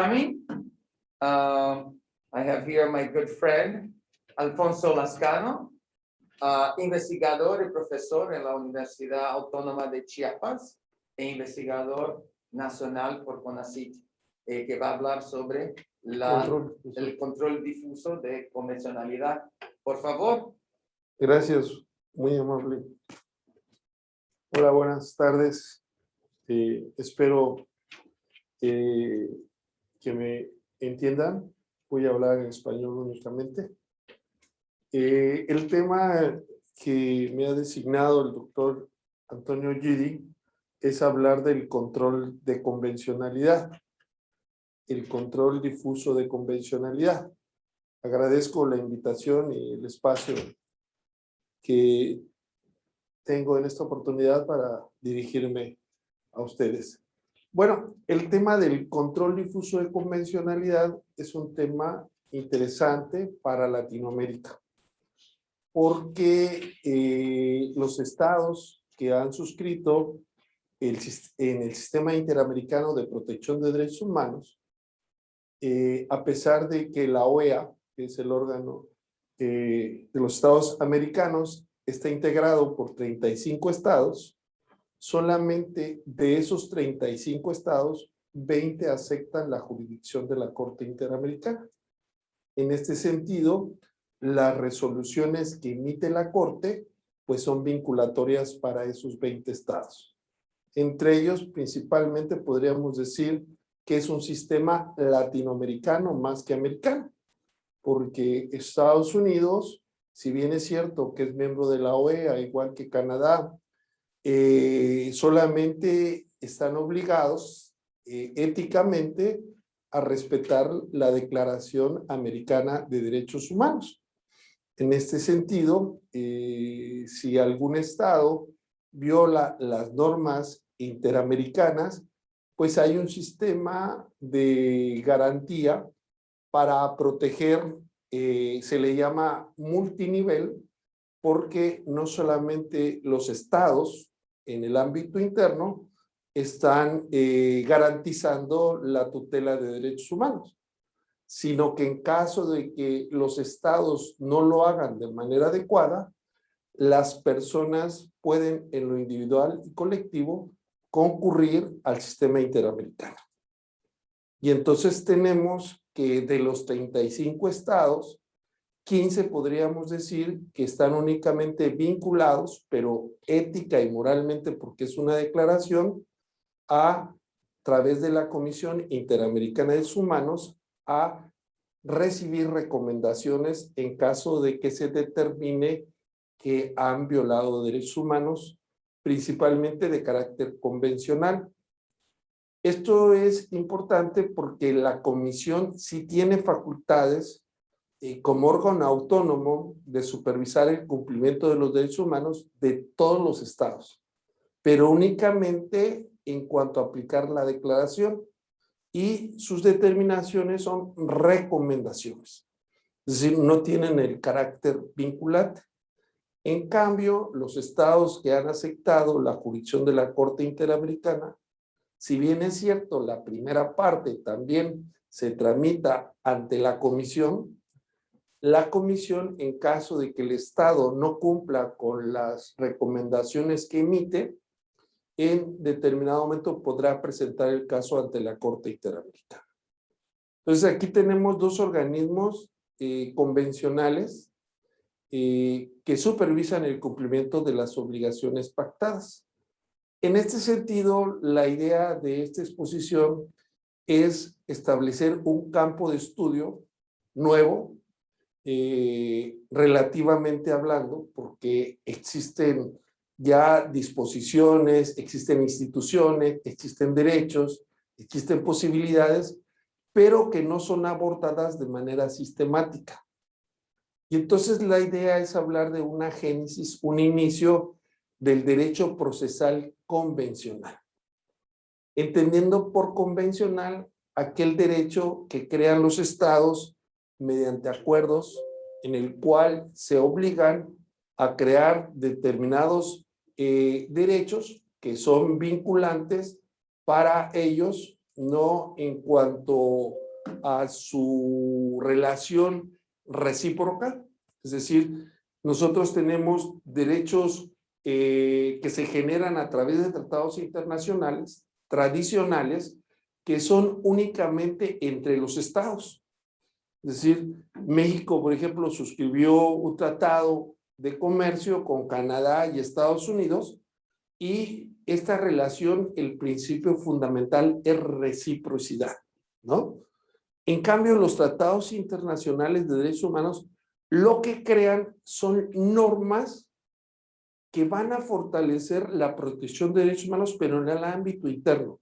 I have here my good friend, Alfonso Lascano, investigador y profesor en la Universidad Autónoma de Chiapas e investigador nacional por CONACYT, que va a hablar sobre el control difuso de convencionalidad. Por favor. Gracias, muy amable. Hola, buenas tardes. Espero que me entiendan. Voy a hablar en español únicamente. El tema que me ha designado el doctor Antonio Gidi es hablar del control de convencionalidad, el control difuso de convencionalidad. Agradezco la invitación y el espacio que tengo en esta oportunidad para dirigirme a ustedes. Bueno, el tema del control difuso de convencionalidad es un tema interesante para Latinoamérica, porque los estados que han suscrito en el Sistema Interamericano de Protección de Derechos Humanos, a pesar de que la OEA, que es el órgano de los estados americanos, está integrado por 35 estados, solamente de esos 35 estados, 20 aceptan la jurisdicción de la Corte Interamericana. En este sentido, las resoluciones que emite la Corte pues son vinculatorias para esos 20 estados. Entre ellos, principalmente podríamos decir que es un sistema latinoamericano más que americano, porque Estados Unidos, si bien es cierto que es miembro de la OEA, igual que Canadá, solamente están obligados éticamente a respetar la Declaración Americana de Derechos Humanos. En este sentido, si algún estado viola las normas interamericanas, pues hay un sistema de garantía para proteger, se le llama multinivel, porque no solamente los estados en el ámbito interno están garantizando la tutela de derechos humanos, sino que en caso de que los estados no lo hagan de manera adecuada, las personas pueden en lo individual y colectivo concurrir al sistema interamericano. Y entonces tenemos que de los 35 estados, 15 podríamos decir que están únicamente vinculados, pero ética y moralmente, porque es una declaración, a través de la Comisión Interamericana de Derechos Humanos, a recibir recomendaciones en caso de que se determine que han violado derechos humanos, principalmente de carácter convencional. Esto es importante porque la Comisión sí tiene facultades como órgano autónomo de supervisar el cumplimiento de los derechos humanos de todos los estados, pero únicamente en cuanto a aplicar la declaración, y sus determinaciones son recomendaciones, es decir, no tienen el carácter vinculante. En cambio, los estados que han aceptado la jurisdicción de la Corte Interamericana, si bien es cierto, la primera parte también se tramita ante la comisión, en caso de que el estado no cumpla con las recomendaciones que emite, en determinado momento podrá presentar el caso ante la Corte Interamericana. Entonces aquí tenemos dos organismos convencionales que supervisan el cumplimiento de las obligaciones pactadas. En este sentido, la idea de esta exposición es establecer un campo de estudio nuevo, relativamente hablando, porque existen ya disposiciones, existen instituciones, existen derechos, existen posibilidades, pero que no son abordadas de manera sistemática. Y entonces la idea es hablar de una génesis, un inicio del derecho procesal convencional. Entendiendo por convencional aquel derecho que crean los estados mediante acuerdos en el cual se obligan a crear determinados derechos que son vinculantes para ellos no en cuanto a su relación recíproca, es decir, nosotros tenemos derechos que se generan a través de tratados internacionales tradicionales que son únicamente entre los estados. Es decir, México, por ejemplo, suscribió un tratado de comercio con Canadá y Estados Unidos y esta relación, el principio fundamental es reciprocidad, ¿no? En cambio, los tratados internacionales de derechos humanos lo que crean son normas que van a fortalecer la protección de derechos humanos, pero en el ámbito interno.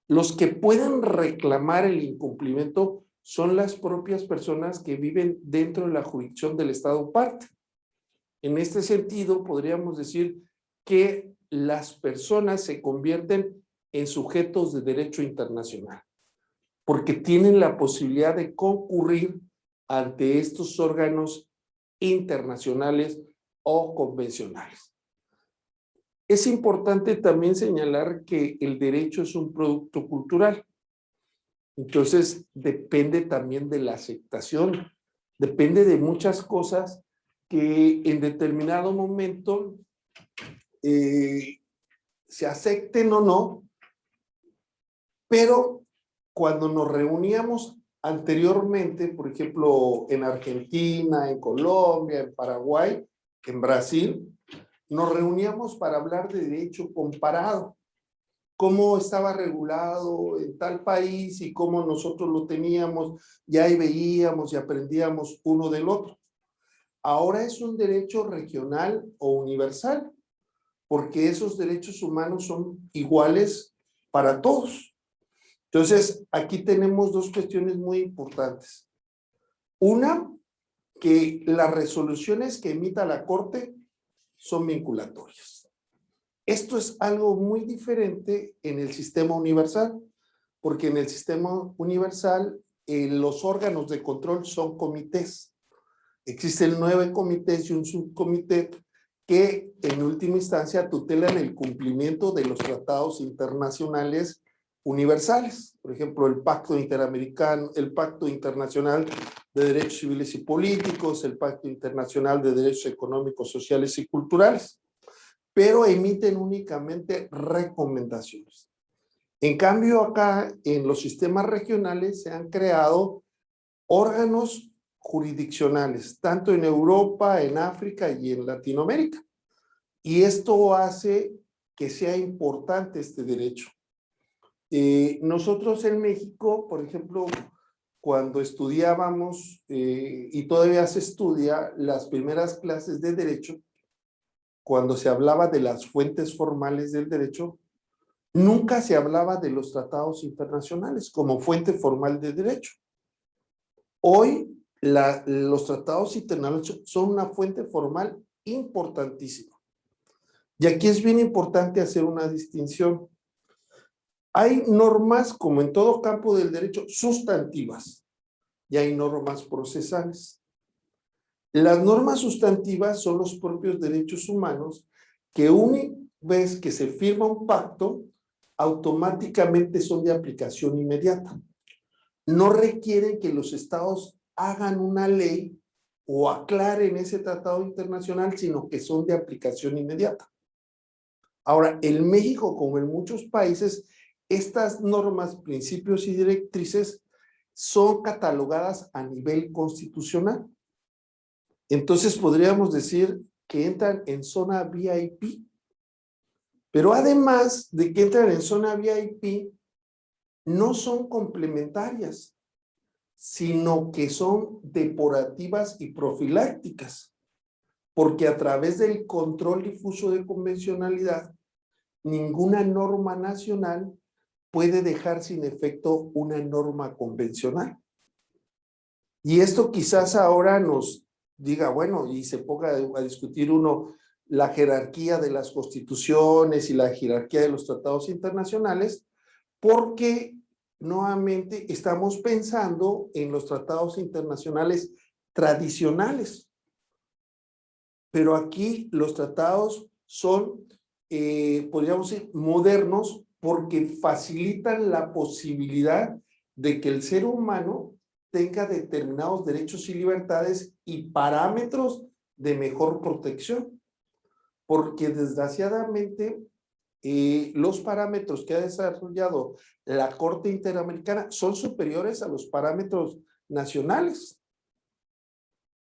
Los que pueden reclamar el incumplimiento son las propias personas que viven dentro de la jurisdicción del Estado parte. En este sentido, podríamos decir que las personas se convierten en sujetos de derecho internacional, porque tienen la posibilidad de concurrir ante estos órganos internacionales o convencionales. Es importante también señalar que el derecho es un producto cultural. Entonces, depende también de la aceptación, depende de muchas cosas que en determinado momento se acepten o no, pero cuando nos reuníamos anteriormente, por ejemplo, en Argentina, en Colombia, en Paraguay, en Brasil, nos reuníamos para hablar de derecho comparado, cómo estaba regulado en tal país y cómo nosotros lo teníamos, y ahí veíamos y aprendíamos uno del otro. Ahora es un derecho regional o universal, porque esos derechos humanos son iguales para todos. Entonces, aquí tenemos dos cuestiones muy importantes. Una, que las resoluciones que emita la Corte son vinculatorias. Esto es algo muy diferente en el sistema universal, porque en el sistema universal los órganos de control son comités. Existen 9 comités y un subcomité que en última instancia tutelan el cumplimiento de los tratados internacionales universales. Por ejemplo, el Pacto Interamericano, el Pacto Internacional de Derechos Civiles y Políticos, el Pacto Internacional de Derechos Económicos, Sociales y Culturales, pero emiten únicamente recomendaciones. En cambio, acá en los sistemas regionales se han creado órganos jurisdiccionales, tanto en Europa, en África y en Latinoamérica. Y esto hace que sea importante este derecho. Nosotros en México, por ejemplo, cuando estudiábamos, y todavía se estudia, las primeras clases de derecho, cuando se hablaba de las fuentes formales del derecho, nunca se hablaba de los tratados internacionales como fuente formal de derecho. Hoy, los tratados internacionales son una fuente formal importantísima. Y aquí es bien importante hacer una distinción. Hay normas, como en todo campo del derecho, sustantivas, y hay normas procesales. Las normas sustantivas son los propios derechos humanos que una vez que se firma un pacto, automáticamente son de aplicación inmediata. No requieren que los estados hagan una ley o aclaren ese tratado internacional, sino que son de aplicación inmediata. Ahora, en México, como en muchos países, estas normas, principios y directrices son catalogadas a nivel constitucional. Entonces podríamos decir que entran en zona VIP. Pero además de que entran en zona VIP, no son complementarias, sino que son depurativas y profilácticas, porque a través del control difuso de convencionalidad, ninguna norma nacional puede dejar sin efecto una norma convencional. Y esto quizás ahora nos diga, bueno, y se ponga a discutir uno la jerarquía de las constituciones y la jerarquía de los tratados internacionales, porque nuevamente estamos pensando en los tratados internacionales tradicionales. Pero aquí los tratados son, podríamos decir, modernos, porque facilitan la posibilidad de que el ser humano tenga determinados derechos y libertades y parámetros de mejor protección. Porque desgraciadamente los parámetros que ha desarrollado la Corte Interamericana son superiores a los parámetros nacionales.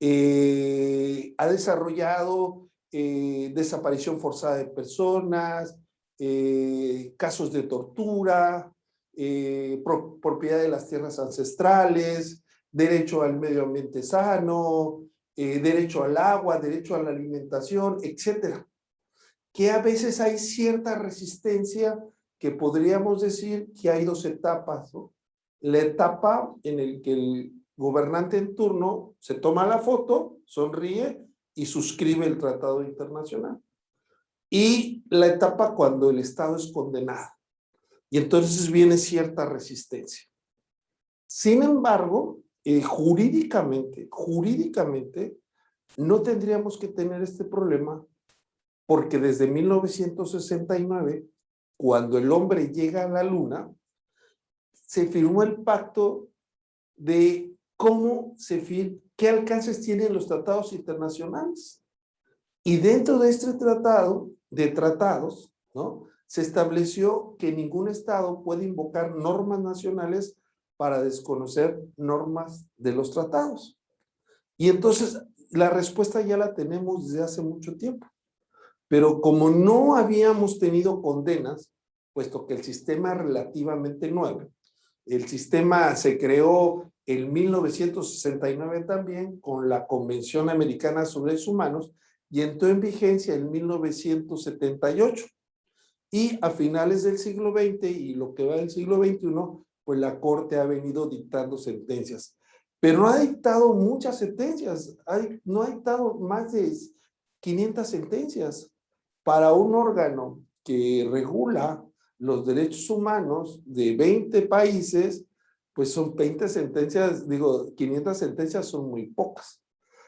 Ha desarrollado desaparición forzada de personas, casos de tortura, propiedad de las tierras ancestrales, derecho al medio ambiente sano, derecho al agua, derecho a la alimentación, etcétera. Que a veces hay cierta resistencia que podríamos decir que hay dos etapas, ¿no? La etapa en la que el gobernante en turno se toma la foto, sonríe y suscribe el tratado internacional. Y la etapa cuando el Estado es condenado. Y entonces viene cierta resistencia. Sin embargo, jurídicamente, no tendríamos que tener este problema porque desde 1969, cuando el hombre llega a la luna, se firmó el pacto de qué alcances tienen los tratados internacionales. Y dentro de este tratado, de tratados, ¿no? Se estableció que ningún Estado puede invocar normas nacionales para desconocer normas de los tratados. Y entonces la respuesta ya la tenemos desde hace mucho tiempo. Pero como no habíamos tenido condenas, puesto que el sistema es relativamente nuevo, el sistema se creó en 1969 también con la Convención Americana sobre Derechos Humanos y entró en vigencia en 1978. Y a finales del siglo XX y lo que va del siglo XXI, pues la Corte ha venido dictando sentencias. Pero no ha dictado muchas sentencias, no ha dictado más de 500 sentencias. Para un órgano que regula los derechos humanos de 20 países, pues son 20 sentencias, 500 sentencias son muy pocas.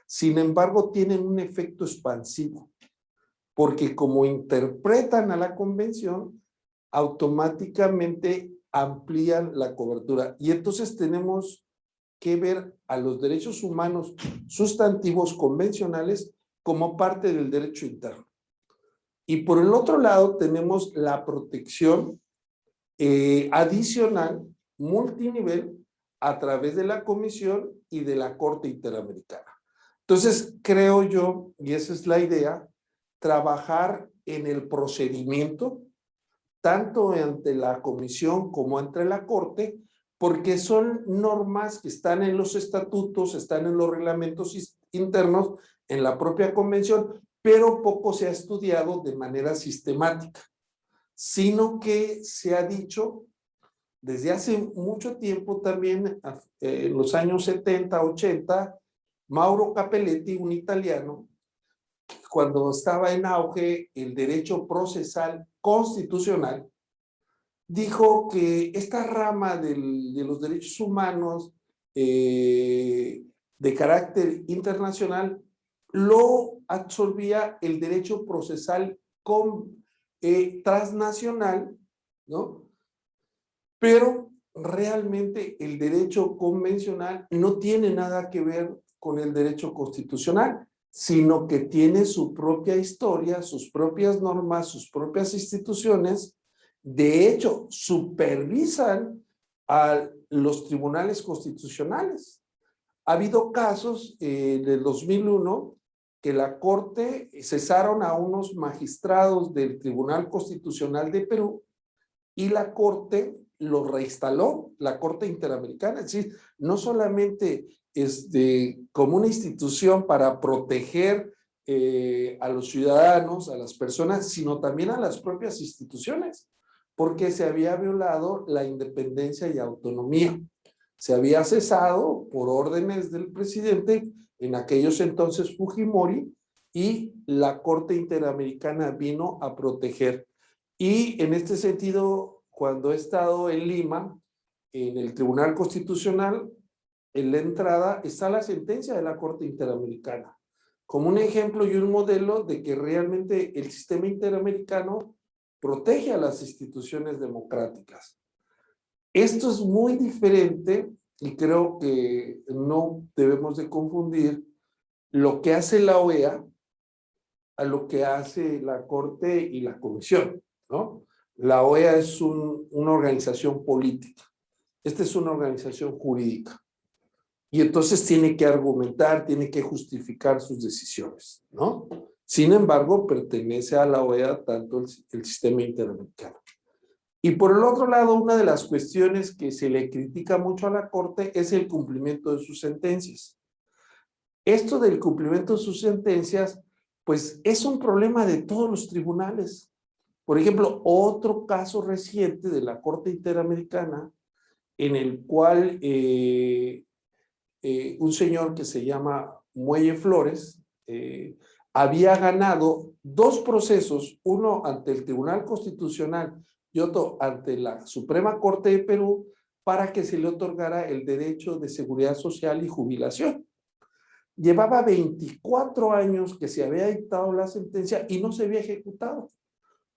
Sin embargo, tienen un efecto expansivo, porque como interpretan a la convención, automáticamente amplían la cobertura. Y entonces tenemos que ver a los derechos humanos sustantivos convencionales como parte del derecho interno. Y por el otro lado tenemos la protección adicional, multinivel, a través de la Comisión y de la Corte Interamericana. Entonces, creo yo, y esa es la idea, trabajar en el procedimiento, tanto ante la Comisión como ante la Corte, porque son normas que están en los estatutos, están en los reglamentos internos, en la propia Convención, pero poco se ha estudiado de manera sistemática, sino que se ha dicho desde hace mucho tiempo también, en los años 70, 80, Mauro Capelletti, un italiano, cuando estaba en auge el derecho procesal constitucional, dijo que esta rama de los derechos humanos de carácter internacional lo absorbía el derecho procesal transnacional, ¿no? Pero realmente el derecho convencional no tiene nada que ver con el derecho constitucional, sino que tiene su propia historia, sus propias normas, sus propias instituciones. De hecho, supervisan a los tribunales constitucionales. Ha habido casos del 2001 que la Corte cesaron a unos magistrados del Tribunal Constitucional de Perú y la Corte lo reinstaló, la Corte Interamericana. Es decir, no solamente como una institución para proteger a los ciudadanos, a las personas, sino también a las propias instituciones, porque se había violado la independencia y autonomía. Se había cesado por órdenes del presidente, en aquellos entonces Fujimori, y la Corte Interamericana vino a proteger. Y en este sentido, cuando he estado en Lima, en el Tribunal Constitucional, en la entrada está la sentencia de la Corte Interamericana, como un ejemplo y un modelo de que realmente el sistema interamericano protege a las instituciones democráticas. Esto es muy diferente y creo que no debemos de confundir lo que hace la OEA a lo que hace la Corte y la Comisión, ¿no? La OEA es una organización política. Esta es una organización jurídica. Y entonces tiene que argumentar, tiene que justificar sus decisiones, ¿no? Sin embargo, pertenece a la OEA tanto el sistema interamericano. Y por el otro lado, una de las cuestiones que se le critica mucho a la Corte es el cumplimiento de sus sentencias. Esto del cumplimiento de sus sentencias, pues es un problema de todos los tribunales. Por ejemplo, otro caso reciente de la Corte Interamericana, en el cual un señor que se llama Muelle Flores había ganado 2 procesos, uno ante el Tribunal Constitucional y otro ante la Suprema Corte de Perú, para que se le otorgara el derecho de seguridad social y jubilación. Llevaba 24 años que se había dictado la sentencia y no se había ejecutado.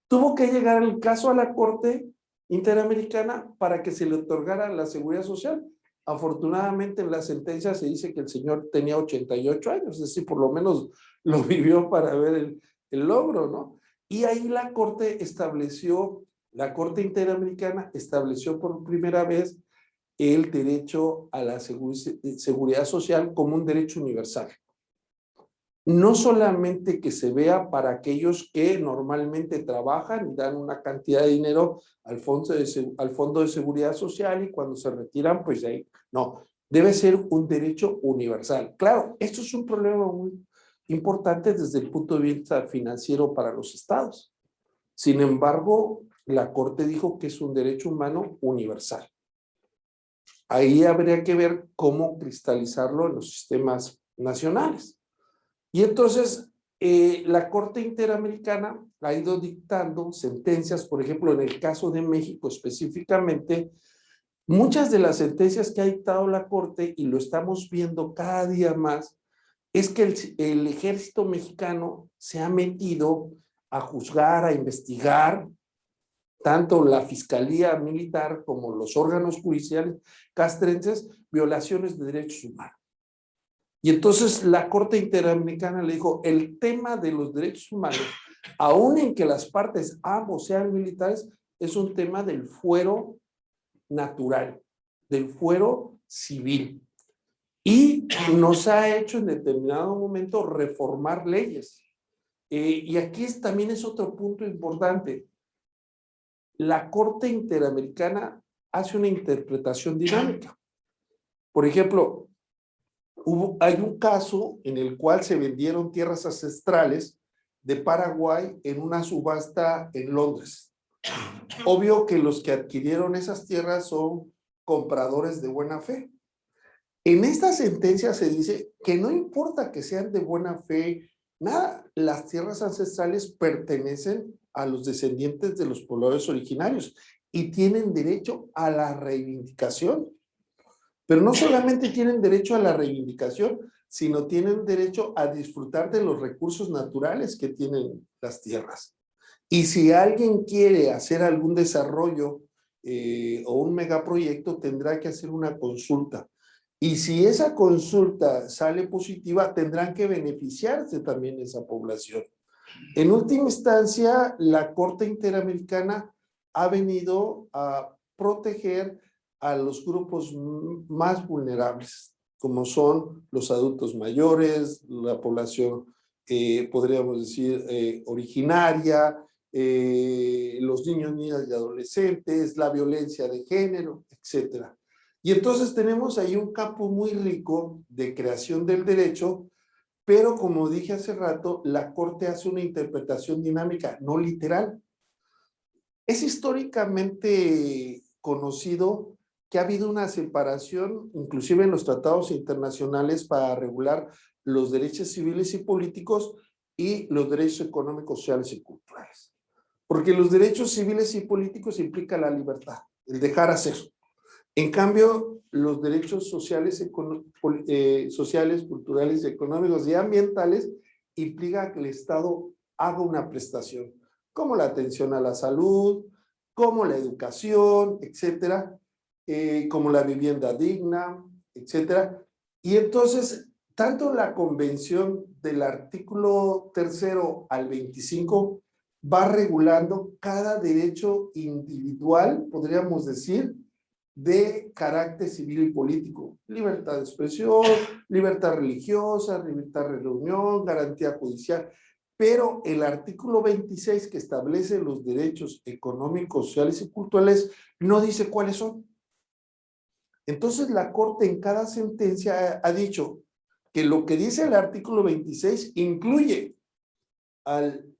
Tuvo que llegar el caso a la Corte Interamericana para que se le otorgara la seguridad social. Afortunadamente en la sentencia se dice que el señor tenía 88 años, es decir, por lo menos lo vivió para ver el logro, ¿no? Y ahí la Corte Interamericana estableció por primera vez el derecho a la seguridad social como un derecho universal. No solamente que se vea para aquellos que normalmente trabajan y dan una cantidad de dinero al fondo de seguridad social y cuando se retiran, pues ahí, no, debe ser un derecho universal. Claro, esto es un problema muy importante desde el punto de vista financiero para los estados. Sin embargo, la Corte dijo que es un derecho humano universal. Ahí habría que ver cómo cristalizarlo en los sistemas nacionales. Y entonces, la Corte Interamericana ha ido dictando sentencias, por ejemplo, en el caso de México específicamente, muchas de las sentencias que ha dictado la Corte, y lo estamos viendo cada día más, es que el ejército mexicano se ha metido a juzgar, a investigar, tanto la Fiscalía Militar como los órganos judiciales castrenses, violaciones de derechos humanos. Y entonces la Corte Interamericana le dijo, el tema de los derechos humanos, aun en que las partes ambos sean militares, es un tema del fuero natural, del fuero civil. Y nos ha hecho en determinado momento reformar leyes. Y aquí también es otro punto importante. La Corte Interamericana hace una interpretación dinámica. Por ejemplo, hay un caso en el cual se vendieron tierras ancestrales de Paraguay en una subasta en Londres. Obvio que los que adquirieron esas tierras son compradores de buena fe. En esta sentencia se dice que no importa que sean de buena fe, nada, las tierras ancestrales pertenecen a los descendientes de los pobladores originarios y tienen derecho a la reivindicación. Pero no solamente tienen derecho a la reivindicación, sino tienen derecho a disfrutar de los recursos naturales que tienen las tierras. Y si alguien quiere hacer algún desarrollo o un megaproyecto, tendrá que hacer una consulta. Y si esa consulta sale positiva, tendrán que beneficiarse también esa población. En última instancia, la Corte Interamericana ha venido a proteger a los grupos más vulnerables, como son los adultos mayores, la población, podríamos decir, originaria, los niños, niñas y adolescentes, la violencia de género, etcétera. Y entonces tenemos ahí un campo muy rico de creación del derecho, pero como dije hace rato, la Corte hace una interpretación dinámica, no literal. Es históricamente conocido que ha habido una separación, inclusive en los tratados internacionales, para regular los derechos civiles y políticos y los derechos económicos, sociales y culturales. Porque los derechos civiles y políticos implican la libertad, el dejar hacer. En cambio, los derechos sociales, culturales, económicos y ambientales implica que el Estado haga una prestación. como la atención a la salud, como la educación, etcétera, como la vivienda digna, etcétera. Y entonces, tanto la convención del artículo 3º al 25 va regulando cada derecho individual, podríamos decir, de carácter civil y político. Libertad de expresión, libertad religiosa, libertad de reunión, garantía judicial. Pero el artículo 26 que establece los derechos económicos, sociales y culturales no dice cuáles son. Entonces la Corte en cada sentencia ha dicho que lo que dice el artículo 26 incluye el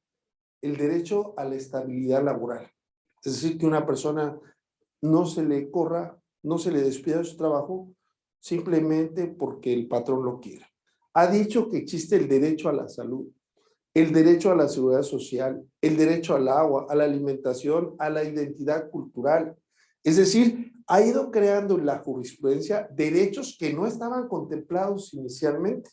derecho a la estabilidad laboral. Es decir, que una persona no se le corra, no se le despida de su trabajo simplemente porque el patrón lo quiera. Ha dicho que existe el derecho a la salud, el derecho a la seguridad social, el derecho al agua, a la alimentación, a la identidad cultural. Es decir, ha ido creando en la jurisprudencia derechos que no estaban contemplados inicialmente.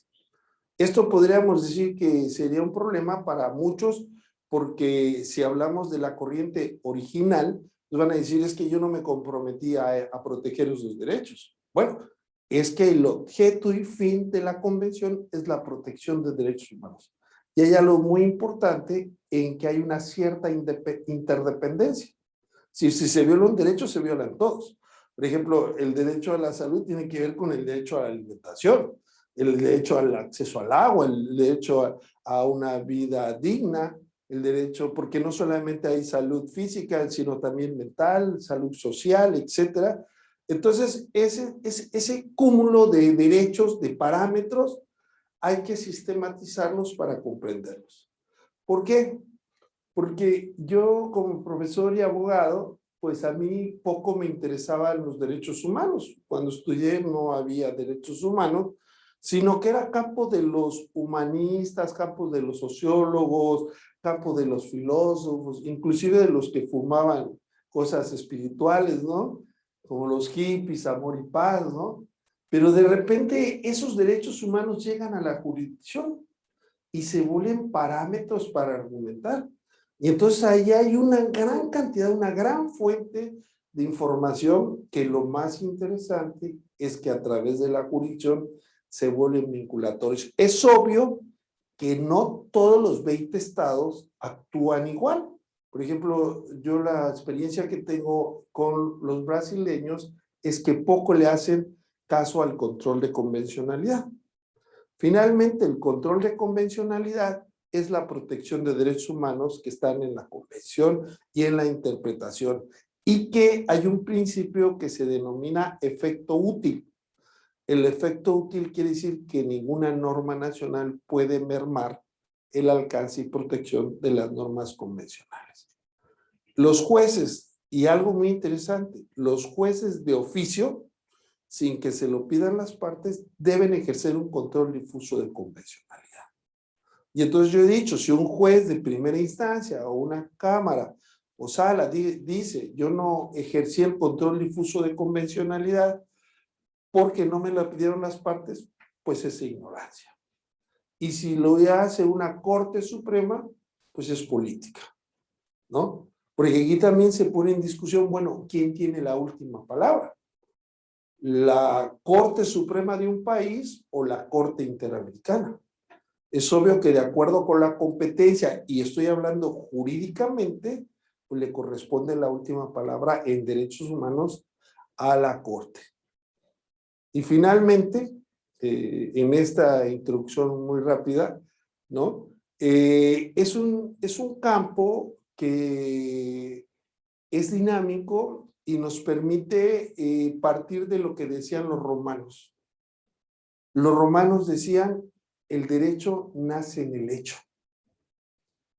Esto podríamos decir que sería un problema para muchos, porque si hablamos de la corriente original, nos van a decir es que yo no me comprometí a proteger esos derechos. Bueno, es que el objeto y fin de la convención es la protección de derechos humanos. Y hay algo muy importante en que hay una cierta interdependencia. Si se viola un derecho, se violan todos. Por ejemplo, el derecho a la salud tiene que ver con el derecho a la alimentación, el derecho al acceso al agua, el derecho a una vida digna, el derecho, porque no solamente hay salud física, sino también mental, salud social, etcétera. Entonces, ese cúmulo de derechos, de parámetros, hay que sistematizarlos para comprenderlos. ¿Por qué? Porque yo como profesor y abogado, pues a mí poco me interesaban los derechos humanos. Cuando estudié no había derechos humanos, sino que era campo de los humanistas, campo de los sociólogos, campo de los filósofos, inclusive de los que fumaban cosas espirituales, ¿no? Como los hippies, amor y paz, ¿no? Pero de repente esos derechos humanos llegan a la jurisdicción y se vuelven parámetros para argumentar. Y entonces ahí hay una gran cantidad, una gran fuente de información que lo más interesante es que a través de la jurisdicción se vuelven vinculatorios. Es obvio que no todos los 20 estados actúan igual. Por ejemplo, yo la experiencia que tengo con los brasileños es que poco le hacen caso al control de convencionalidad. Finalmente, el control de convencionalidad es la protección de derechos humanos que están en la convención y en la interpretación, y que hay un principio que se denomina efecto útil. El efecto útil quiere decir que ninguna norma nacional puede mermar el alcance y protección de las normas convencionales. Los jueces, y algo muy interesante, los jueces de oficio, sin que se lo pidan las partes, deben ejercer un control difuso de convencionalidad. Y entonces yo he dicho, si un juez de primera instancia o una cámara o sala dice, yo no ejercí el control difuso de convencionalidad porque no me lo pidieron las partes, pues es ignorancia. Y si lo hace una Corte Suprema, pues es política, ¿no? Porque aquí también se pone en discusión, bueno, ¿quién tiene la última palabra? ¿La Corte Suprema de un país o la Corte Interamericana? Es obvio que de acuerdo con la competencia, y estoy hablando jurídicamente, pues le corresponde la última palabra en derechos humanos a la Corte. Y finalmente, en esta introducción muy rápida, ¿no? Es un campo que es dinámico y nos permite partir de lo que decían los romanos. Los romanos decían, el derecho nace en el hecho.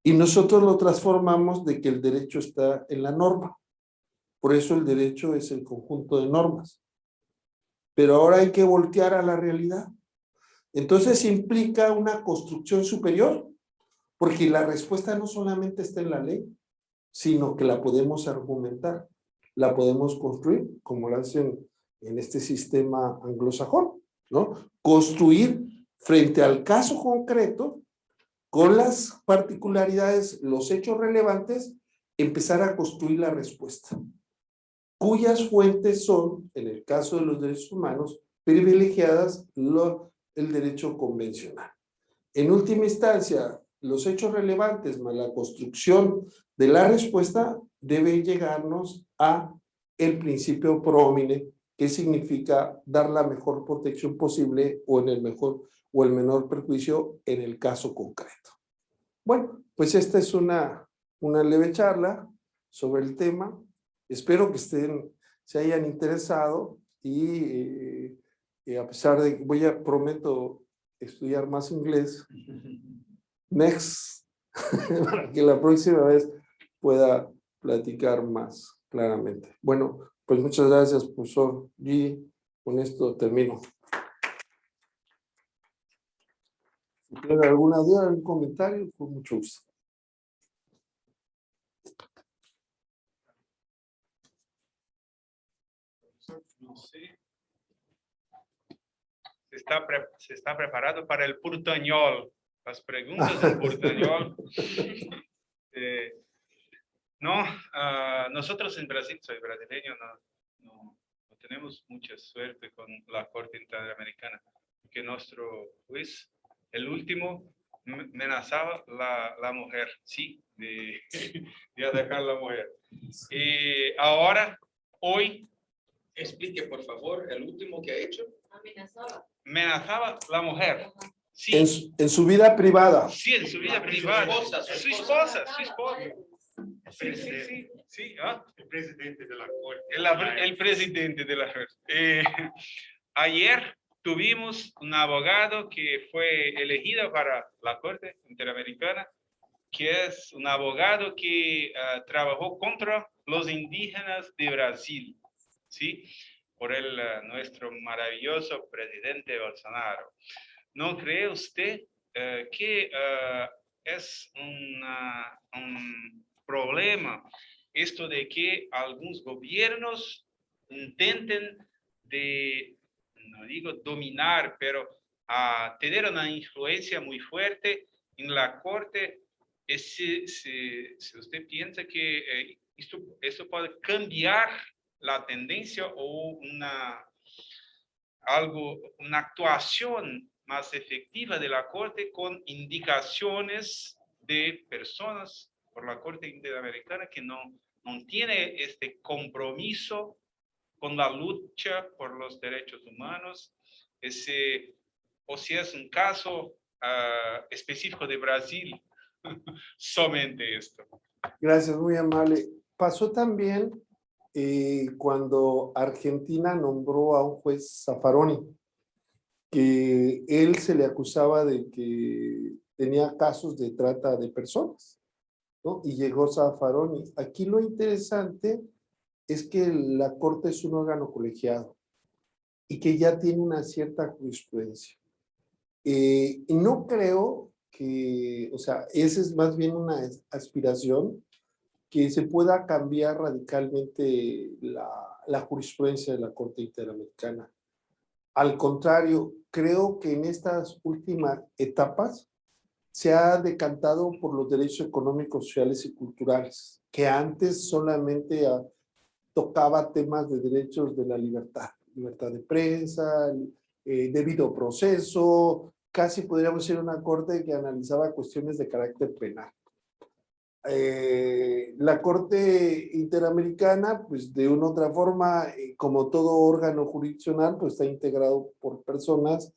Y nosotros lo transformamos de que el derecho está en la norma. Por eso el derecho es el conjunto de normas. Pero ahora hay que voltear a la realidad. Entonces implica una construcción superior, porque la respuesta no solamente está en la ley, sino que la podemos argumentar, la podemos construir, como lo hacen en este sistema anglosajón, ¿no? Construir frente al caso concreto con las particularidades, los hechos relevantes, empezar a construir la respuesta, cuyas fuentes son, en el caso de los derechos humanos, privilegiadas el derecho convencional. En última instancia, los hechos relevantes más la construcción de la respuesta debe llegarnos a el principio pro homine, que significa dar la mejor protección posible o en el mejor o el menor perjuicio en el caso concreto. Bueno, pues esta es una leve charla sobre el tema. Espero que se hayan interesado y a pesar de que prometo estudiar más inglés, next, para que la próxima vez pueda platicar más claramente. Bueno, pues muchas gracias, profesor G. Con esto termino. Si tienen alguna duda, algún comentario, con mucho gusto. No sé. Se está preparado para el portañol. Las preguntas en portañol. No, nosotros en Brasil, soy brasileño, no tenemos mucha suerte con la Corte Interamericana, porque nuestro juez, el último, amenazaba la mujer, sí, de atacar a la mujer. Y ahora, hoy, explique por favor, el último que ha hecho. Amenazaba la mujer. Sí. En su vida privada. Sí, en su vida privada. Su esposa. Sí. El presidente de la Corte. El presidente de la Corte. Ayer tuvimos un abogado que fue elegido para la Corte Interamericana, que es un abogado que trabajó contra los indígenas de Brasil, ¿sí? Por nuestro maravilloso presidente Bolsonaro. ¿No cree usted que es un problema esto de que algunos gobiernos intenten no digo dominar, pero tener una influencia muy fuerte en la Corte? Si usted piensa que esto puede cambiar la tendencia o una actuación más efectiva de la Corte con indicaciones de personas por la Corte Interamericana que no tiene este compromiso con la lucha por los derechos humanos, o si es un caso específico de Brasil, solamente esto. Gracias, muy amable. Pasó también cuando Argentina nombró a un juez Zaffaroni, que él se le acusaba de que tenía casos de trata de personas, ¿no? Y llegó Zaffaroni. Aquí lo interesante es que la Corte es un órgano colegiado y que ya tiene una cierta jurisprudencia. Y no creo que, o sea, esa es más bien una aspiración, que se pueda cambiar radicalmente la jurisprudencia de la Corte Interamericana. Al contrario, creo que en estas últimas etapas se ha decantado por los derechos económicos, sociales y culturales, que antes solamente tocaba temas de derechos de la libertad de prensa, debido proceso, casi podríamos decir una corte que analizaba cuestiones de carácter penal. La Corte Interamericana, pues de una u otra forma, como todo órgano jurisdiccional, pues está integrado por personas,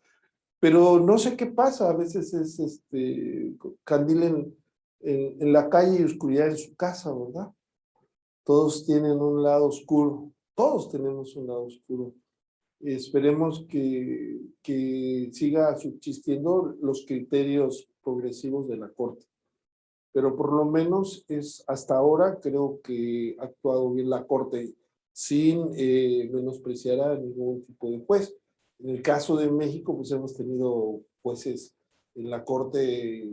pero no sé qué pasa, a veces es candil en la calle y oscuridad en su casa, ¿verdad? Todos tienen un lado oscuro, todos tenemos un lado oscuro. Esperemos que siga subsistiendo los criterios progresivos de la Corte. Pero por lo menos hasta ahora creo que ha actuado bien la Corte sin menospreciar a ningún tipo de juez. En el caso de México, pues hemos tenido jueces en la Corte,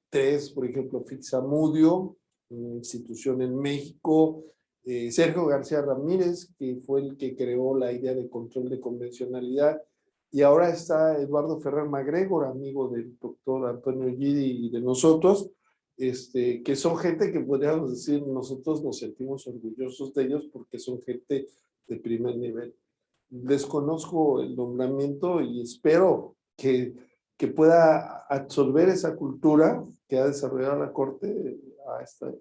3, por ejemplo, Fixamudio, una institución en México, Sergio García Ramírez, que fue el que creó la idea de control de convencionalidad, Y ahora está Eduardo Ferrer MacGregor, amigo del doctor Antonio Gidi y de nosotros, que son gente que podríamos decir, nosotros nos sentimos orgullosos de ellos porque son gente de primer nivel. Desconozco el nombramiento y espero que pueda absorber esa cultura que ha desarrollado la Corte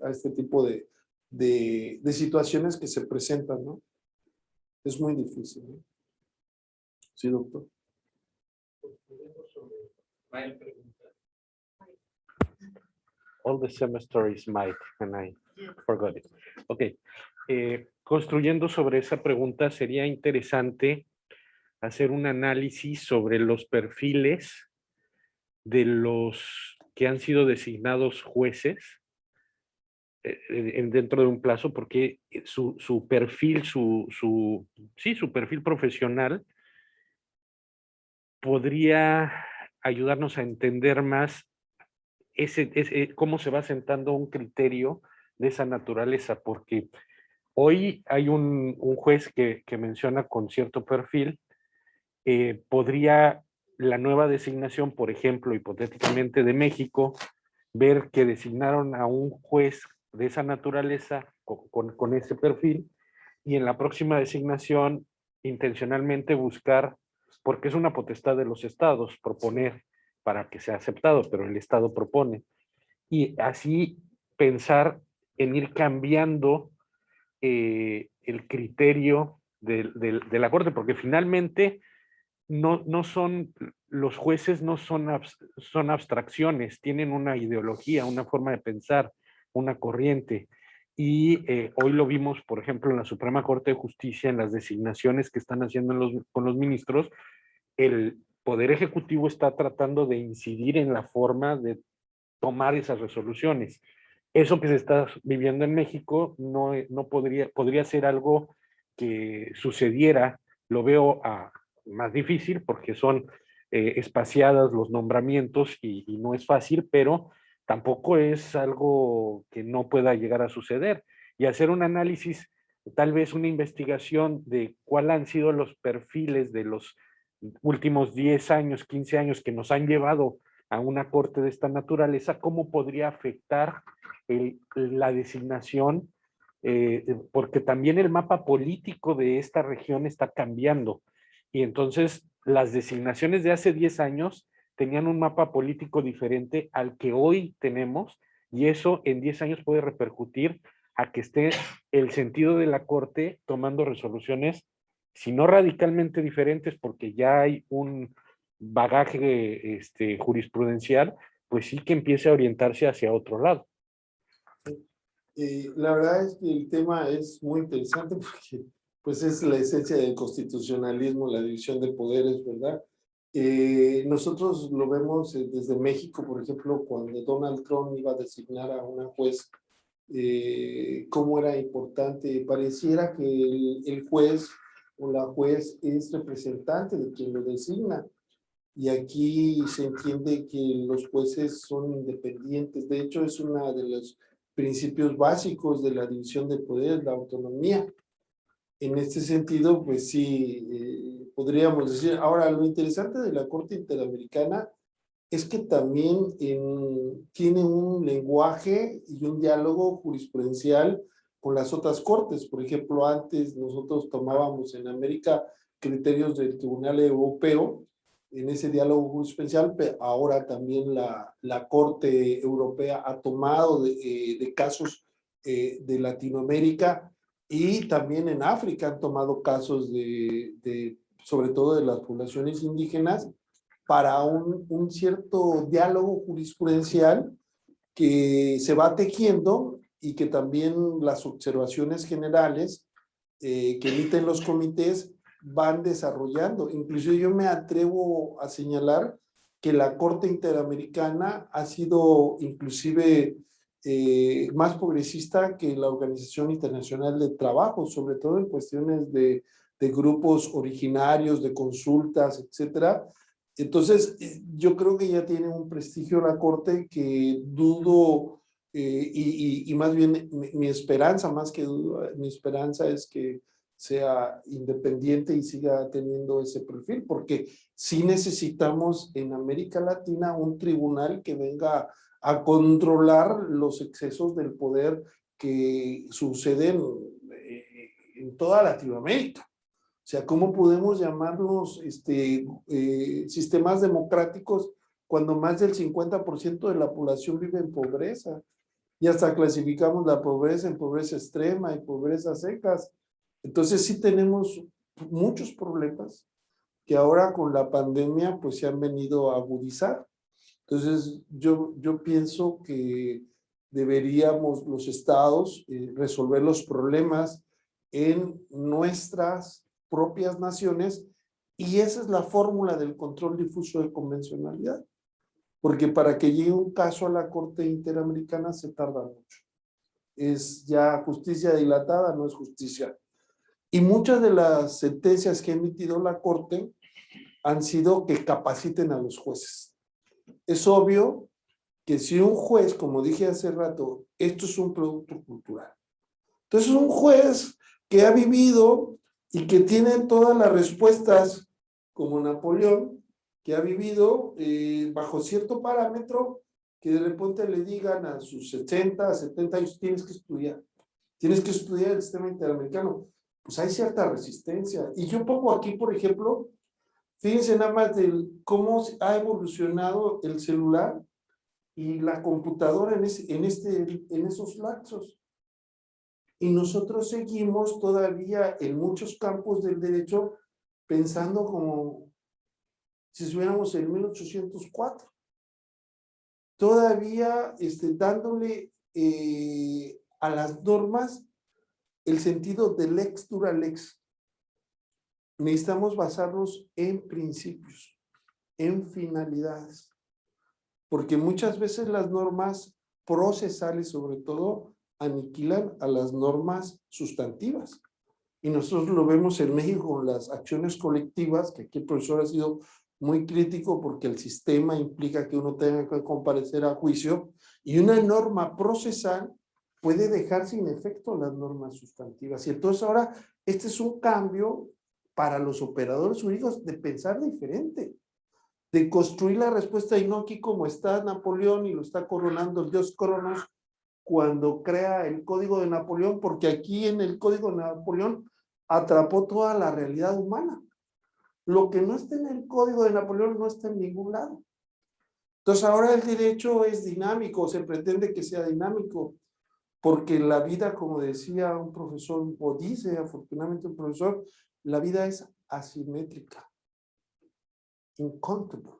a este tipo de situaciones que se presentan, ¿no? Es muy difícil, ¿no? Sí, doctor. All the semester is Mike, and I forgot it. Ok. Construyendo sobre esa pregunta, sería interesante hacer un análisis sobre los perfiles de los que han sido designados jueces dentro de un plazo, porque su perfil, su perfil profesional podría ayudarnos a entender más cómo se va sentando un criterio de esa naturaleza, porque hoy hay un juez que menciona con cierto perfil, podría la nueva designación, por ejemplo, hipotéticamente de México, ver que designaron a un juez de esa naturaleza con ese perfil, y en la próxima designación intencionalmente buscar, porque es una potestad de los estados proponer para que sea aceptado, pero el estado propone, y así pensar en ir cambiando el criterio de la Corte, porque finalmente no son, los jueces no son, son abstracciones, tienen una ideología, una forma de pensar, una corriente. Y hoy lo vimos, por ejemplo, en la Suprema Corte de Justicia, en las designaciones que están haciendo con los ministros, el Poder Ejecutivo está tratando de incidir en la forma de tomar esas resoluciones. Eso que se está viviendo en México no podría ser algo que sucediera, lo veo más difícil porque son espaciadas los nombramientos y no es fácil, pero tampoco es algo que no pueda llegar a suceder. Y hacer un análisis, tal vez una investigación de cuáles han sido los perfiles de los últimos 10 años, 15 años que nos han llevado a una corte de esta naturaleza, cómo podría afectar la designación, porque también el mapa político de esta región está cambiando. Y entonces las designaciones de hace 10 años tenían un mapa político diferente al que hoy tenemos, y eso en 10 años puede repercutir a que esté el sentido de la Corte tomando resoluciones, si no radicalmente diferentes, porque ya hay un bagaje jurisprudencial, pues sí que empiece a orientarse hacia otro lado. La verdad es que el tema es muy interesante porque pues es la esencia del constitucionalismo, la división de poderes, ¿verdad? Nosotros lo vemos desde México, por ejemplo, cuando Donald Trump iba a designar a una juez, cómo era importante, pareciera que el juez o la juez es representante de quien lo designa. Y aquí se entiende que los jueces son independientes. De hecho, es uno de los principios básicos de la división de poderes, la autonomía. En este sentido, pues sí, podríamos decir. Ahora, lo interesante de la Corte Interamericana es que también tiene un lenguaje y un diálogo jurisprudencial con las otras cortes. Por ejemplo, antes nosotros tomábamos en América criterios del Tribunal Europeo en ese diálogo jurisprudencial, pero ahora también la Corte Europea ha tomado de casos de Latinoamérica, y también en África han tomado casos sobre todo de las poblaciones indígenas, para un cierto diálogo jurisprudencial que se va tejiendo, y que también las observaciones generales que emiten los comités van desarrollando. Incluso yo me atrevo a señalar que la Corte Interamericana ha sido inclusive más progresista que la Organización Internacional de Trabajo, sobre todo en cuestiones de grupos originarios, de consultas, etcétera. Entonces, yo creo que ya tiene un prestigio la Corte que dudo, y más bien mi esperanza, más que duda, mi esperanza es que sea independiente y siga teniendo ese perfil, porque sí necesitamos en América Latina un tribunal que venga a controlar los excesos del poder que suceden en toda Latinoamérica. O sea, ¿cómo podemos llamarlos sistemas democráticos cuando más del 50% de la población vive en pobreza? Y hasta clasificamos la pobreza en pobreza extrema y pobreza secas. Entonces sí tenemos muchos problemas que ahora con la pandemia pues se han venido a agudizar. Entonces yo pienso que deberíamos los estados resolver los problemas en nuestras propias naciones, y esa es la fórmula del control difuso de convencionalidad. Porque para que llegue un caso a la Corte Interamericana se tarda mucho. Es ya justicia dilatada, no es justicia. Y muchas de las sentencias que ha emitido la Corte han sido que capaciten a los jueces. Es obvio que si un juez, como dije hace rato, esto es un producto cultural. Entonces un juez que ha vivido y que tiene todas las respuestas, como Napoleón, que ha vivido bajo cierto parámetro, que de repente le digan a sus 60, 70 años, tienes que estudiar el sistema interamericano, pues hay cierta resistencia. Y yo pongo aquí, por ejemplo, fíjense nada más de cómo ha evolucionado el celular y la computadora en esos lapsos. Y nosotros seguimos todavía en muchos campos del derecho pensando como si estuviéramos en 1804. Todavía dándole a las normas el sentido de lex dura lex. Necesitamos basarnos en principios, en finalidades, porque muchas veces las normas procesales, sobre todo, aniquilan a las normas sustantivas. Y nosotros lo vemos en México con las acciones colectivas, que aquí el profesor ha sido muy crítico porque el sistema implica que uno tenga que comparecer a juicio, y una norma procesal puede dejar sin efecto las normas sustantivas. Y entonces ahora este es un cambio para los operadores jurídicos de pensar diferente, de construir la respuesta, y no aquí como está Napoleón y lo está coronando el dios Cronos cuando crea el Código de Napoleón, porque aquí en el Código de Napoleón atrapó toda la realidad humana. Lo que no está en el Código de Napoleón no está en ningún lado. Entonces ahora el derecho es dinámico, se pretende que sea dinámico, porque la vida, como decía un profesor, o dice afortunadamente un profesor, la vida es asimétrica, incontable,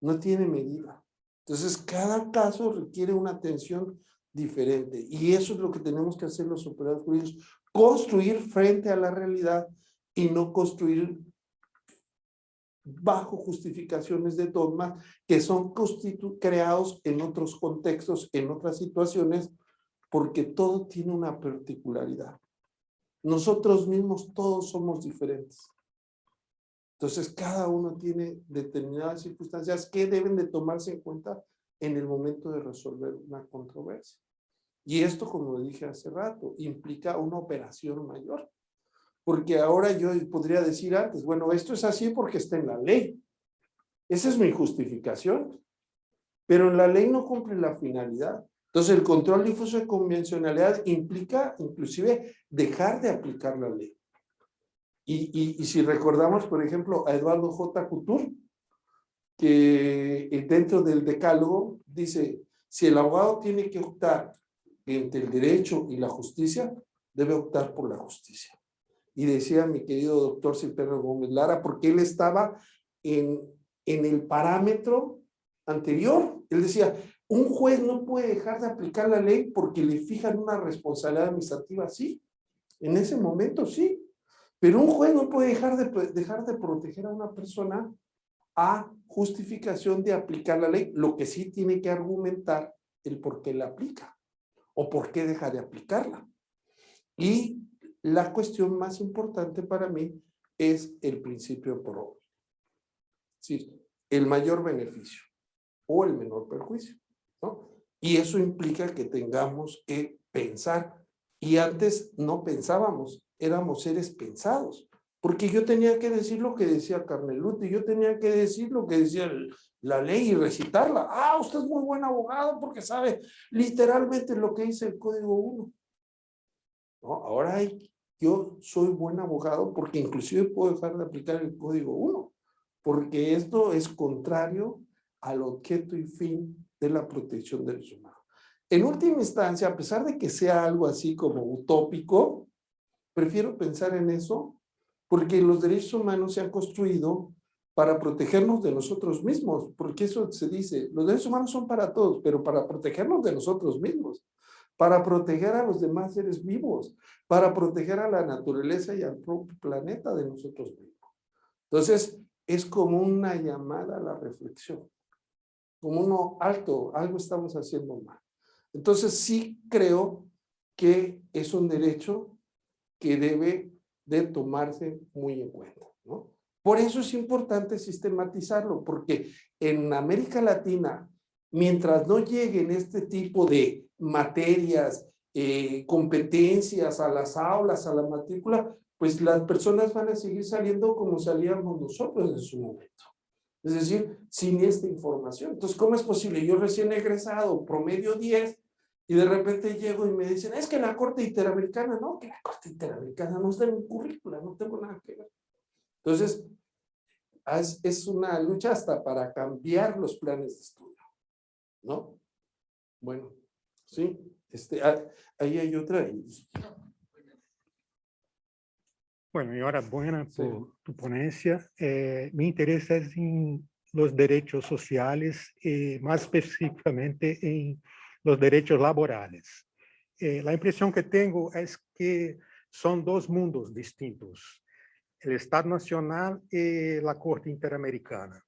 no tiene medida. Entonces cada caso requiere una atención diferente, y eso es lo que tenemos que hacer los operadores jurídicos, construir frente a la realidad y no construir bajo justificaciones de dogma que son creados en otros contextos, en otras situaciones, porque todo tiene una particularidad. Nosotros mismos todos somos diferentes. Entonces cada uno tiene determinadas circunstancias que deben de tomarse en cuenta en el momento de resolver una controversia. Y esto, como dije hace rato, implica una operación mayor. Porque ahora yo podría decir antes, bueno, esto es así porque está en la ley. Esa es mi justificación. Pero en la ley no cumple la finalidad. Entonces el control difuso de convencionalidad implica inclusive dejar de aplicar la ley. Y si recordamos, por ejemplo, a Eduardo J. Couture, que dentro del decálogo dice, si el abogado tiene que optar entre el derecho y la justicia, debe optar por la justicia. Y decía mi querido doctor Cipriano Gómez Lara, porque él estaba en el parámetro anterior. Él decía, un juez no puede dejar de aplicar la ley porque le fijan una responsabilidad administrativa, sí. En ese momento sí. Pero un juez no puede dejar de proteger a una persona a justificación de aplicar la ley. Lo que sí tiene que argumentar el por qué la aplica o por qué deja de aplicarla. Y la cuestión más importante para mí es el principio pro reo. Sí, el mayor beneficio o el menor perjuicio, ¿no? Y eso implica que tengamos que pensar. Y antes no pensábamos, éramos seres pensados, porque yo tenía que decir lo que decía Carneluti, yo tenía que decir lo que decía la ley y recitarla. Ah, usted es muy buen abogado porque sabe literalmente lo que dice el Código 1. ¿No? Ahora yo soy buen abogado porque inclusive puedo dejar de aplicar el Código 1, porque esto es contrario al objeto y fin de la protección de los humanos. En última instancia, a pesar de que sea algo así como utópico, prefiero pensar en eso porque los derechos humanos se han construido para protegernos de nosotros mismos, porque eso se dice, los derechos humanos son para todos, pero para protegernos de nosotros mismos, para proteger a los demás seres vivos, para proteger a la naturaleza y al propio planeta de nosotros mismos. Entonces, es como una llamada a la reflexión, como uno, alto, algo estamos haciendo mal. Entonces, sí creo que es un derecho que debe de tomarse muy en cuenta, ¿no? Por eso es importante sistematizarlo, porque en América Latina, mientras no lleguen este tipo de materias, competencias a las aulas, a la matrícula, pues las personas van a seguir saliendo como salíamos nosotros en su momento. Es decir, sin esta información. Entonces, ¿cómo es posible? Yo recién egresado, promedio 10, y de repente llego y me dicen, es que la Corte Interamericana, no, que la Corte Interamericana no está en mi currícula, no tengo nada que ver. Entonces, es una lucha hasta para cambiar los planes de estudio, ¿no? Bueno, sí, ahí hay otra. Bueno, enhorabuena Sí. por tu ponencia. Mi interés es en los derechos sociales, más específicamente en los derechos laborales. La impresión que tengo es que son dos mundos distintos, el Estado Nacional y la Corte Interamericana.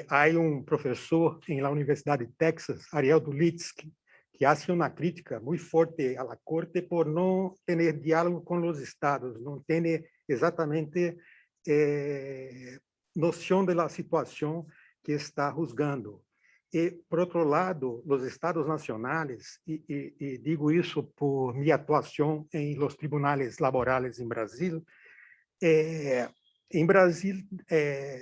Hay un profesor en la Universidad de Texas, Ariel Dulitsky, que hace una crítica muy fuerte a la Corte por no tener diálogo con los estados, no tiene exactamente noción de la situación que está juzgando. Y, por otro lado, los estados nacionales, y digo eso por mi actuación en los tribunales laborales en Brasil, en Brasil,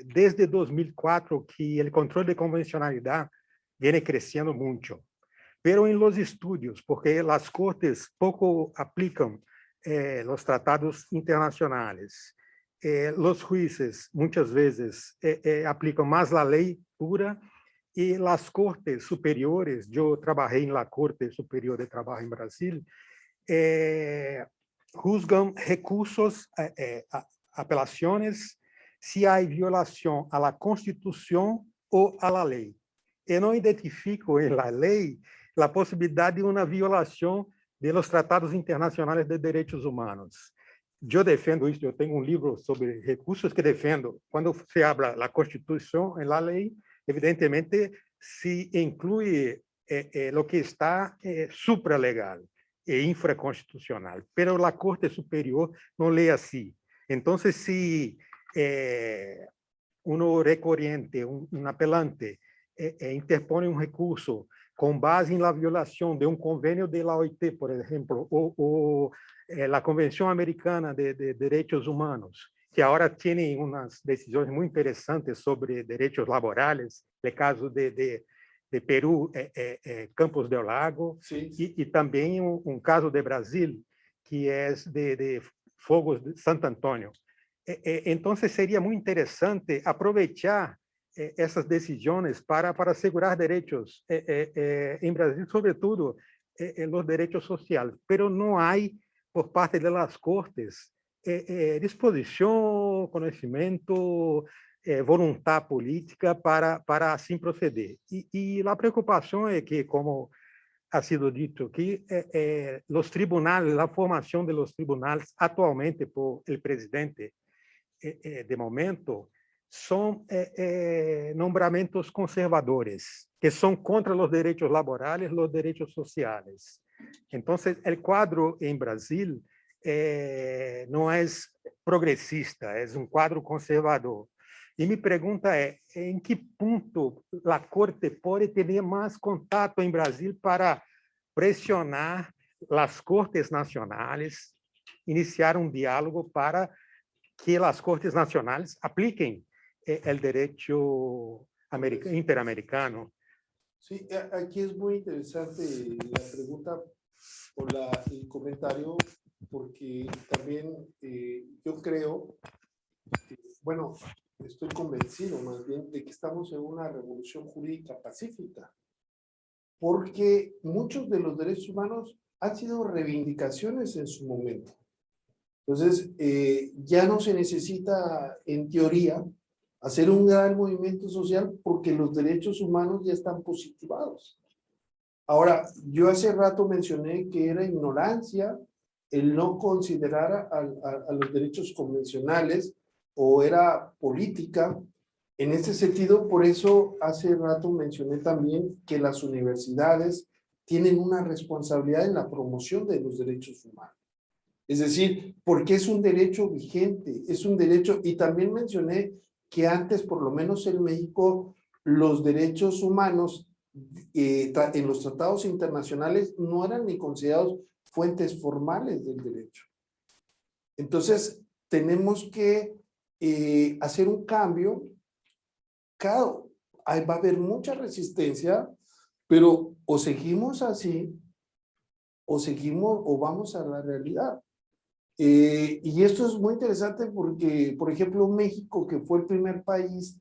desde 2004, que el control de convencionalidad viene creciendo mucho. Pero en los estudios, porque las cortes poco aplican los tratados internacionales, los jueces muchas veces aplican más la ley pura y las cortes superiores, yo trabajé en la Corte Superior de Trabajo en Brasil, juzgan recursos, apelaciones, si hay violación a la Constitución o a la ley. Eu não identifico em la lei a possibilidade de uma violação dos tratados internacionais de direitos humanos. Eu defendo isso, eu tenho um livro sobre recursos que defendo. Quando se habla da Constituição e da lei, evidentemente se inclui o que está supralegal e infraconstitucional, pero a Corte Superior não lê assim. Então, se um recorrente, um apelante, interpone um recurso com base na violação de um convênio de la OIT, por exemplo, ou a Convenção Americana de Direitos Humanos, que agora tem umas decisões muito interessantes sobre direitos laborais, no caso de Peru, Campos del Lago, e também um caso de Brasil, que é de Fogos de Santo Antônio. Então, seria muito interessante aproveitar essas decisões para assegurar direitos em Brasil, sobretudo os direitos sociais. Pero não há, por parte das cortes, disposição, conhecimento, vontade política para assim proceder. E a preocupação é que, como ha sido dito aqui, os tribunais, a formação dos tribunais atualmente por el presidente, de momento, são nombramentos conservadores, que são contra os direitos laborais e os direitos sociais. Então, o quadro em Brasil não é progressista, é um quadro conservador. E minha pergunta é, em que ponto a Corte pode ter mais contato em Brasil para pressionar as cortes nacionais, iniciar un diálogo para que las Cortes Nacionales apliquen el derecho interamericano. Sí, aquí es muy interesante la pregunta o el comentario, porque también yo creo, bueno, estoy convencido más bien de que estamos en una revolución jurídica pacífica, porque muchos de los derechos humanos han sido reivindicaciones en su momento. Entonces, ya no se necesita, en teoría, hacer un gran movimiento social porque los derechos humanos ya están positivados. Ahora, yo hace rato mencioné que era ignorancia el no considerar a los derechos convencionales o era política. En ese sentido, por eso hace rato mencioné también que las universidades tienen una responsabilidad en la promoción de los derechos humanos. Es decir, porque es un derecho vigente, es un derecho, y también mencioné que antes, por lo menos en México, los derechos humanos en los tratados internacionales no eran ni considerados fuentes formales del derecho. Entonces, tenemos que hacer un cambio. Claro, va a haber mucha resistencia, pero o seguimos así, o seguimos, o vamos a la realidad. Y esto es muy interesante porque, por ejemplo, México, que fue el primer país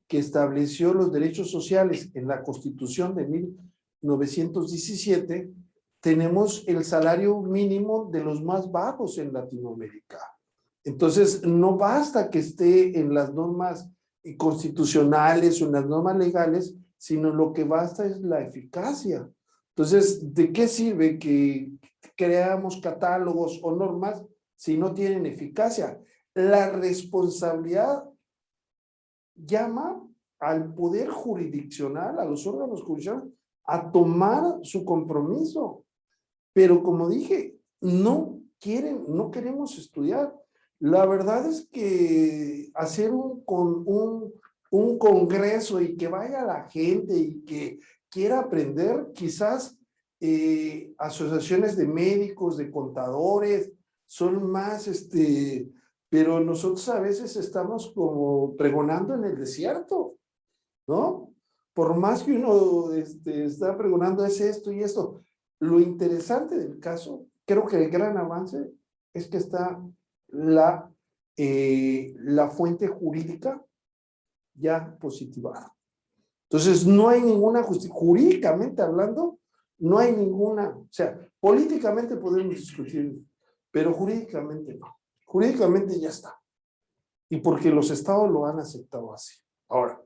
que estableció los derechos sociales en la Constitución de 1917, tenemos el salario mínimo de los más bajos en Latinoamérica. Entonces, no basta que esté en las normas constitucionales o en las normas legales, sino lo que basta es la eficacia. Entonces, ¿de qué sirve que creamos catálogos o normas si no tienen eficacia? La responsabilidad llama al poder jurisdiccional, a los órganos jurisdiccionales, a tomar su compromiso. Pero como dije, no queremos estudiar. La verdad es que hacer un congreso y que vaya la gente y que quiera aprender, quizás asociaciones de médicos, de contadores, son más, pero nosotros a veces estamos como pregonando en el desierto, ¿no? Por más que uno está pregonando es esto y esto. Lo interesante del caso, creo que el gran avance es que está la fuente jurídica ya positivada. Entonces, no hay ninguna jurídicamente hablando, no hay ninguna, o sea, políticamente podemos discutir, pero jurídicamente no. Jurídicamente ya está. Y porque los estados lo han aceptado así. Ahora,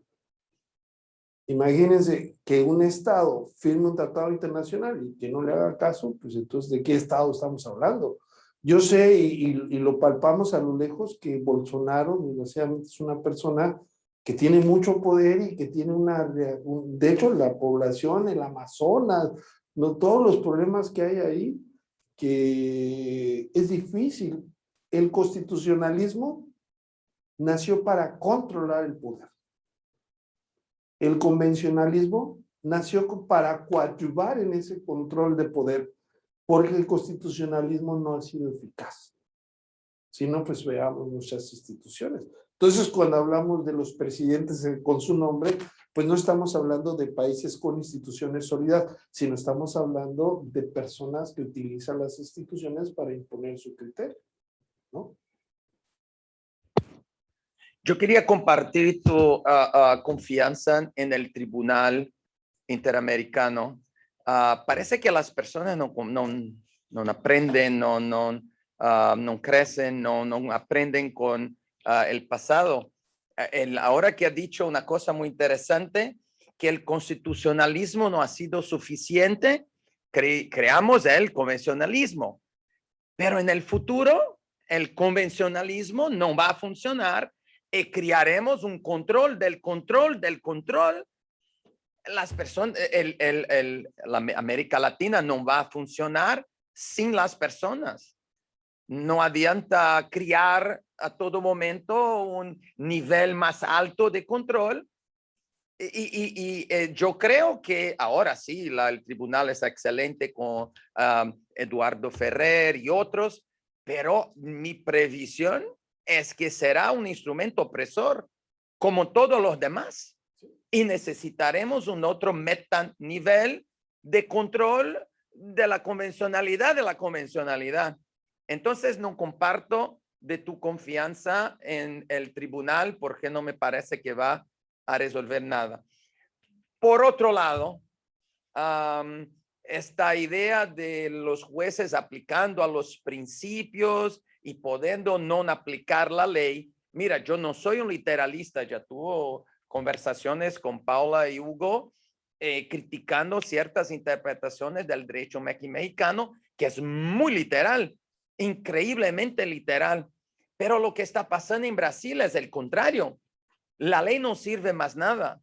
imagínense que un estado firme un tratado internacional y que no le haga caso, pues entonces, ¿de qué estado estamos hablando? Yo sé, y lo palpamos a lo lejos, que Bolsonaro, desgraciadamente, es una persona que tiene mucho poder y que tiene de hecho, la población, el Amazonas, todos los problemas que hay ahí, que es difícil. El constitucionalismo nació para controlar el poder. El convencionalismo nació para coadyuvar en ese control de poder, porque el constitucionalismo no ha sido eficaz. Si no, pues veamos muchas instituciones. Entonces, cuando hablamos de los presidentes con su nombre, pues no estamos hablando de países con instituciones sólidas, sino estamos hablando de personas que utilizan las instituciones para imponer su criterio, ¿no? Yo quería compartir tu confianza en el Tribunal Interamericano. Parece que las personas no aprenden, no crecen, no aprenden con el pasado. Ahora que ha dicho una cosa muy interesante, que el constitucionalismo no ha sido suficiente, creamos el convencionalismo. Pero en el futuro, el convencionalismo no va a funcionar y crearemos un control del control del control. Las personas, la América Latina no va a funcionar sin las personas. No adianta crear a todo momento un nivel más alto de control. Y yo creo que ahora sí, el tribunal es excelente con Eduardo Ferrer y otros, pero mi previsión es que será un instrumento opresor como todos los demás y necesitaremos un otro metanivel de control de la convencionalidad. Entonces no comparto de tu confianza en el tribunal porque no me parece que va a resolver nada. Por otro lado, esta idea de los jueces aplicando a los principios y pudiendo no aplicar la ley. Mira, yo no soy un literalista, ya tuve conversaciones con Paula y Hugo criticando ciertas interpretaciones del derecho mexicano, que es muy literal, increíblemente literal. Pero lo que está pasando en Brasil es el contrario. La ley no sirve más nada.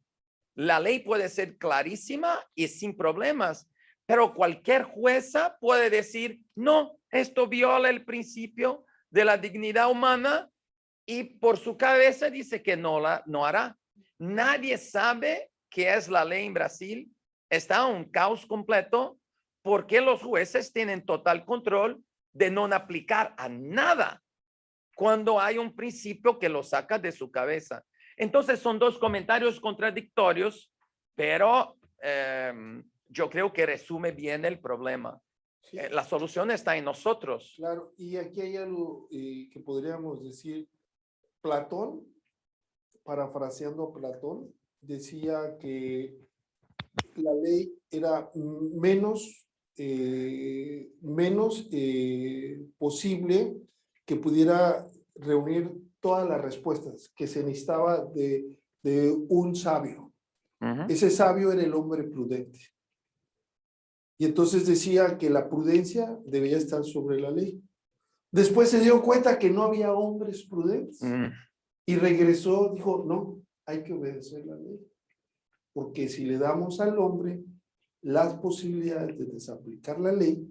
La ley puede ser clarísima y sin problemas, pero cualquier jueza puede decir, no, esto viola el principio de la dignidad humana y por su cabeza dice que no hará. Nadie sabe qué es la ley en Brasil. Está un caos completo porque los jueces tienen total control de no aplicar a nada cuando hay un principio que lo saca de su cabeza. Entonces son dos comentarios contradictorios, pero yo creo que resume bien el problema. Sí. La solución está en nosotros. Claro, y aquí hay algo que podríamos decir. Platón, parafraseando a Platón, decía que la ley era menos posible que pudiera reunir todas las respuestas, que se necesitaba de un sabio. Ese sabio era el hombre prudente. Y entonces decía que la prudencia debía estar sobre la ley. Después se dio cuenta que no había hombres prudentes. Y regresó, dijo, no, hay que obedecer la ley. Porque si le damos al hombre las posibilidades de desaplicar la ley,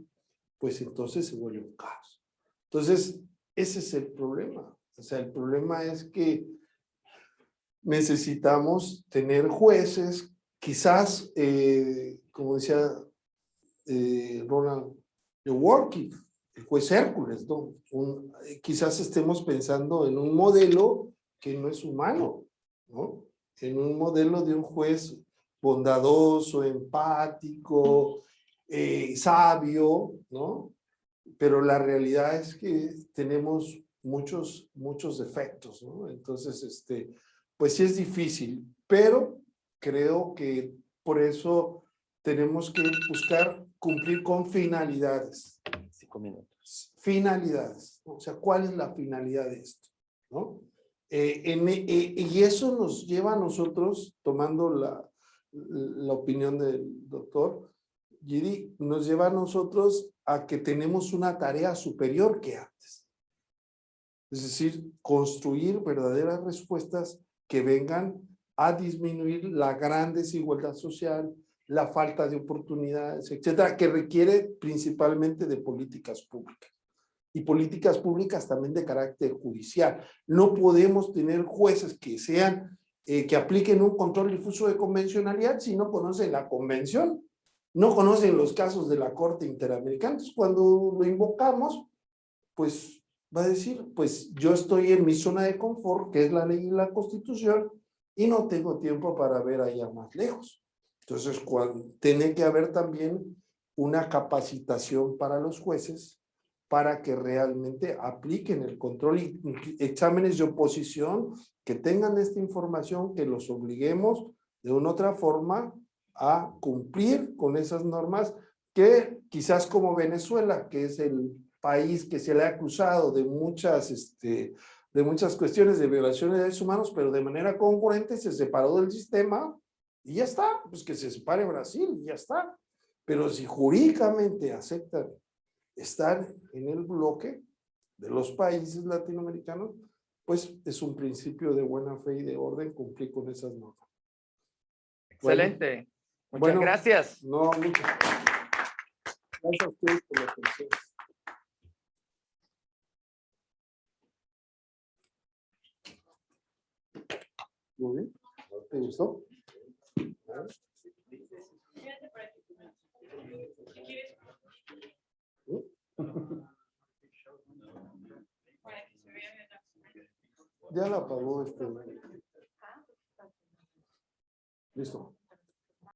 pues entonces se vuelve un caos. Entonces, ese es el problema. O sea, el problema es que necesitamos tener jueces, quizás, como decía Ronald Dworkin, el juez Hércules, ¿no? Quizás estemos pensando en un modelo que no es humano, ¿no? En un modelo de un juez bondadoso, empático, sabio, ¿no? Pero la realidad es que tenemos muchos defectos, ¿no? Entonces, pues sí es difícil, pero creo que por eso tenemos que buscar cumplir con finalidades. 5 minutos. Finalidades, o sea, ¿cuál es la finalidad de esto? ¿No? Y eso nos lleva a nosotros, tomando la opinión del doctor Giri, nos lleva a nosotros a que tenemos una tarea superior que antes. Es decir, construir verdaderas respuestas que vengan a disminuir la gran desigualdad social, la falta de oportunidades, etcétera, que requiere principalmente de políticas públicas. Y políticas públicas también de carácter judicial. No podemos tener jueces que sean, que apliquen un control difuso de convencionalidad si no conocen la convención, no conocen los casos de la Corte Interamericana. Entonces, cuando lo invocamos, pues va a decir, pues yo estoy en mi zona de confort, que es la ley y la Constitución, y no tengo tiempo para ver allá más lejos. Entonces, tiene que haber también una capacitación para los jueces para que realmente apliquen el control y exámenes de oposición que tengan esta información, que los obliguemos de una u otra forma a cumplir con esas normas que quizás como Venezuela, que es el país que se le ha acusado de muchas cuestiones de violaciones de derechos humanos, pero de manera concurrente se separó del sistema y ya está, pues que se separe Brasil y ya está. Pero si jurídicamente aceptan estar en el bloque de los países latinoamericanos, pues es un principio de buena fe y de orden cumplir con esas normas. Excelente. Muchas gracias. No, muchas gracias a ustedes por la atención. Muy bien. ¿Te gustó? ¿Sí? ya la apagó este. Listo.